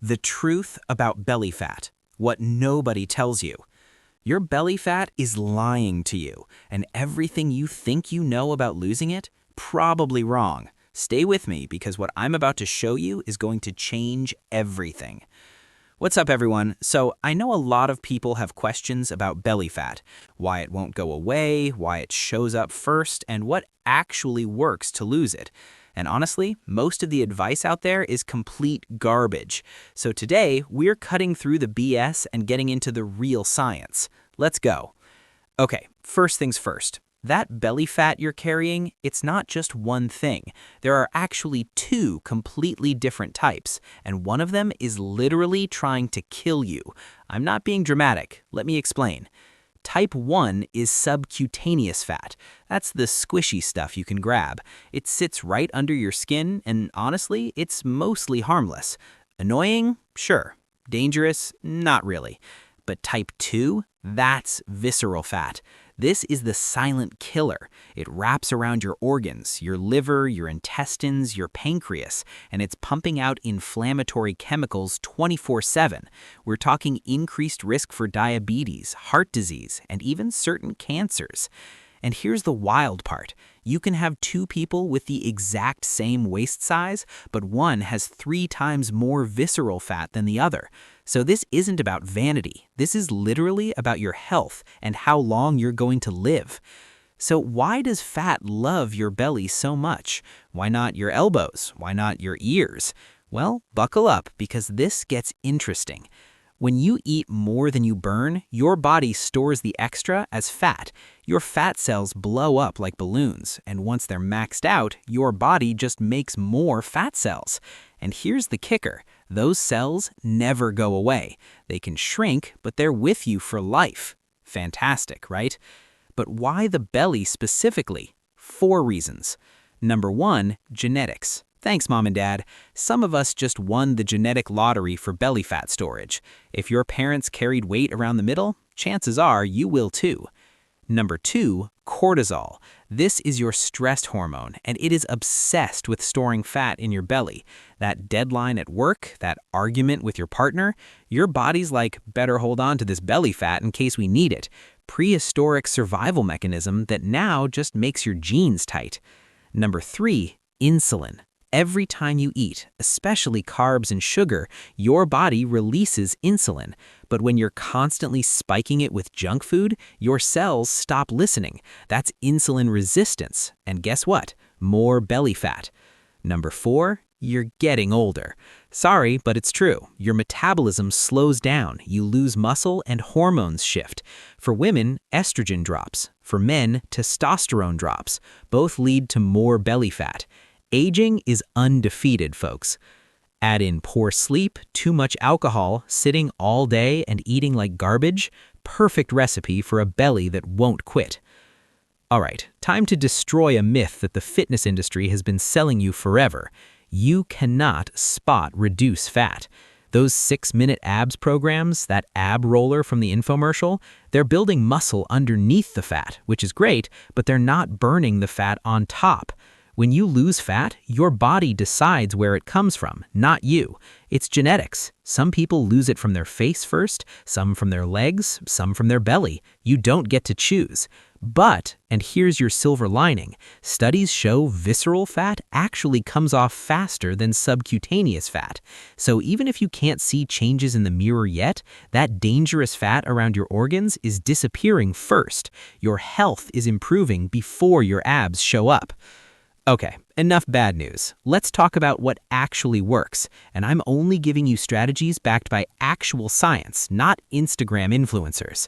The truth about belly fat, what nobody tells you. Your belly fat is lying to you, and everything you think you know about losing it, probably wrong. Stay with me because what I'm about to show you is going to change everything. What's up, everyone? So I know a lot of people have questions about belly fat, why it won't go away, why it shows up first, and what actually works to lose it. And honestly, most of the advice out there is complete garbage. So today, we're cutting through the BS and getting into the real science. Let's go. Okay, first things first. That belly fat you're carrying, it's not just one thing. There are actually two completely different types, and one of them is literally trying to kill you. I'm not being dramatic. Let me explain. Type 1 is subcutaneous fat. That's the squishy stuff you can grab. It sits right under your skin, and honestly, it's mostly harmless. Annoying? Sure. Dangerous? Not really. But type 2? That's visceral fat. This is the silent killer. It wraps around your organs, your liver, your intestines, your pancreas, and it's pumping out inflammatory chemicals 24/7. We're talking increased risk for diabetes, heart disease, and even certain cancers. And here's the wild part. You can have two people with the exact same waist size, but one has 3 times more visceral fat than the other. So this isn't about vanity. This is literally about your health and how long you're going to live. So why does fat love your belly so much? Why not your elbows? Why not your ears? Well, buckle up because this gets interesting. When you eat more than you burn, your body stores the extra as fat. Your fat cells blow up like balloons, and once they're maxed out, your body just makes more fat cells. And here's the kicker. Those cells never go away. They can shrink, but they're with you for life. Fantastic, right? But why the belly specifically? 4 reasons. Number 1, genetics. Thanks, Mom and Dad. Some of us just won the genetic lottery for belly fat storage. If your parents carried weight around the middle, chances are you will too. Number 2, cortisol. This is your stress hormone, and it is obsessed with storing fat in your belly. That deadline at work, that argument with your partner, your body's like, better hold on to this belly fat in case we need it. Prehistoric survival mechanism that now just makes your genes tight. Number 3, insulin. Every time you eat, especially carbs and sugar, your body releases insulin. But when you're constantly spiking it with junk food, your cells stop listening. That's insulin resistance. And guess what? More belly fat. Number 4, you're getting older. Sorry, but it's true. Your metabolism slows down. You lose muscle and hormones shift. For women, estrogen drops. For men, testosterone drops. Both lead to more belly fat. Aging is undefeated, folks. Add in poor sleep, too much alcohol, sitting all day and eating like garbage. Perfect recipe for a belly that won't quit. All right, time to destroy a myth that the fitness industry has been selling you forever. You cannot spot reduce fat. Those 6-minute abs programs, that ab roller from the infomercial, they're building muscle underneath the fat, which is great, but they're not burning the fat on top. When you lose fat, your body decides where it comes from, not you. It's genetics. Some people lose it from their face first, some from their legs, some from their belly. You don't get to choose. But, and here's your silver lining, studies show visceral fat actually comes off faster than subcutaneous fat. So even if you can't see changes in the mirror yet, that dangerous fat around your organs is disappearing first. Your health is improving before your abs show up. Okay, enough bad news. Let's talk about what actually works. And I'm only giving you strategies backed by actual science, not Instagram influencers.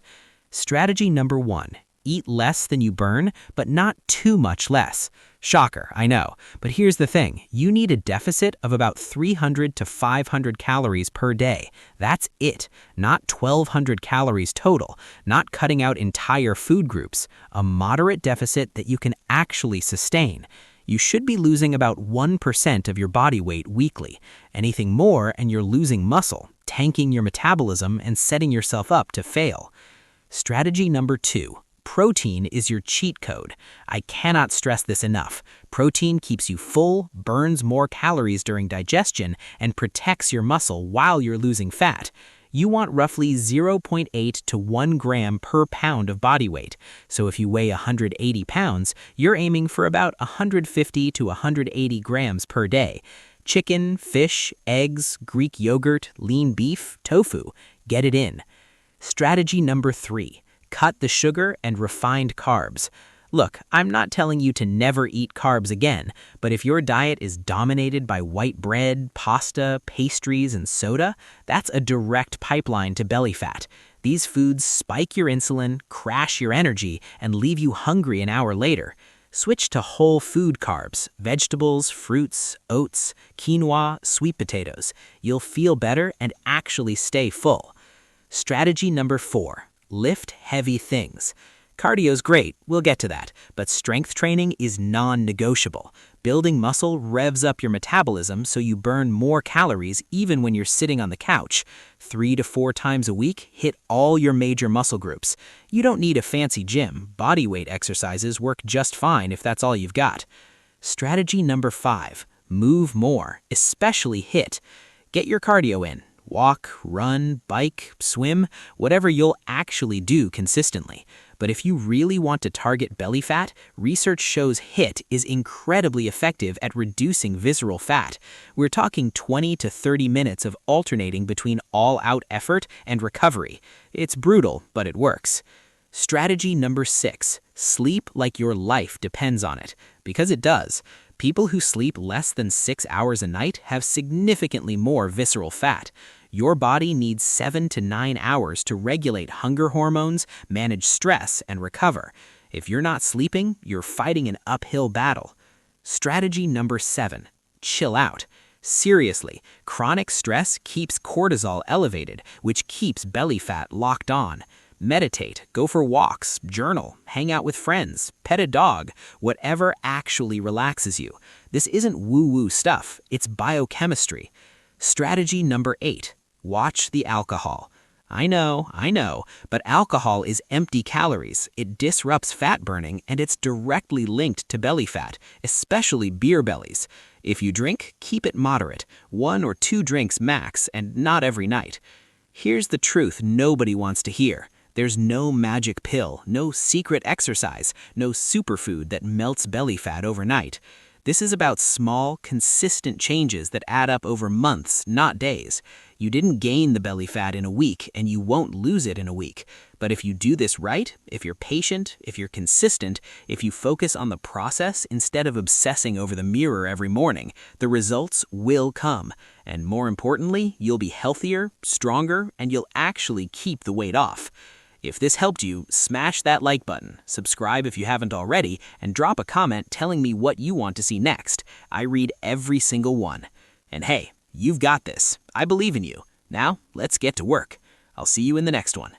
Strategy number 1, eat less than you burn, but not too much less. Shocker, I know. But here's the thing. You need a deficit of about 300 to 500 calories per day. That's it. Not 1,200 calories total. Not cutting out entire food groups. A moderate deficit that you can actually sustain. You should be losing about 1% of your body weight weekly. Anything more and you're losing muscle, tanking your metabolism and setting yourself up to fail. Strategy number 2, protein is your cheat code. I cannot stress this enough. Protein keeps you full, burns more calories during digestion, and protects your muscle while you're losing fat. You want roughly 0.8 to 1 gram per pound of body weight. So if you weigh 180 pounds, you're aiming for about 150 to 180 grams per day. Chicken, fish, eggs, Greek yogurt, lean beef, tofu. Get it in. Strategy number 3. Cut the sugar and refined carbs. Look, I'm not telling you to never eat carbs again, but if your diet is dominated by white bread, pasta, pastries, and soda, that's a direct pipeline to belly fat. These foods spike your insulin, crash your energy, and leave you hungry an hour later. Switch to whole food carbs, vegetables, fruits, oats, quinoa, sweet potatoes. You'll feel better and actually stay full. Strategy number 4. Lift heavy things. Cardio's great, we'll get to that, but strength training is non-negotiable. Building muscle revs up your metabolism so you burn more calories even when you're sitting on the couch. 3 to 4 times a week, hit all your major muscle groups. You don't need a fancy gym. Body weight exercises work just fine if that's all you've got. Strategy number 5. Move more, especially HIIT. Get your cardio in. Walk, run, bike, swim, whatever you'll actually do consistently. But if you really want to target belly fat, research shows HIIT is incredibly effective at reducing visceral fat. We're talking 20 to 30 minutes of alternating between all-out effort and recovery. It's brutal, but it works. Strategy number 6. Sleep like your life depends on it. Because it does. People who sleep less than 6 hours a night have significantly more visceral fat. Your body needs 7 to 9 hours to regulate hunger hormones, manage stress, and recover. If you're not sleeping, you're fighting an uphill battle. Strategy number 7. Chill out. Seriously, chronic stress keeps cortisol elevated, which keeps belly fat locked on. Meditate, go for walks, journal, hang out with friends, pet a dog, whatever actually relaxes you. This isn't woo-woo stuff, it's biochemistry. Strategy number 8. Watch the alcohol. I know, but alcohol is empty calories. It disrupts fat burning, and it's directly linked to belly fat, especially beer bellies. If you drink, keep it moderate, 1 or 2 drinks max, and not every night. Here's the truth nobody wants to hear. There's no magic pill, no secret exercise, no superfood that melts belly fat overnight. This is about small, consistent changes that add up over months, not days. You didn't gain the belly fat in a week, and you won't lose it in a week. But if you do this right, if you're patient, if you're consistent, if you focus on the process instead of obsessing over the mirror every morning, the results will come. And more importantly, you'll be healthier, stronger, and you'll actually keep the weight off. If this helped you, smash that like button, subscribe if you haven't already, and drop a comment telling me what you want to see next. I read every single one. And hey, you've got this. I believe in you. Now, let's get to work. I'll see you in the next one.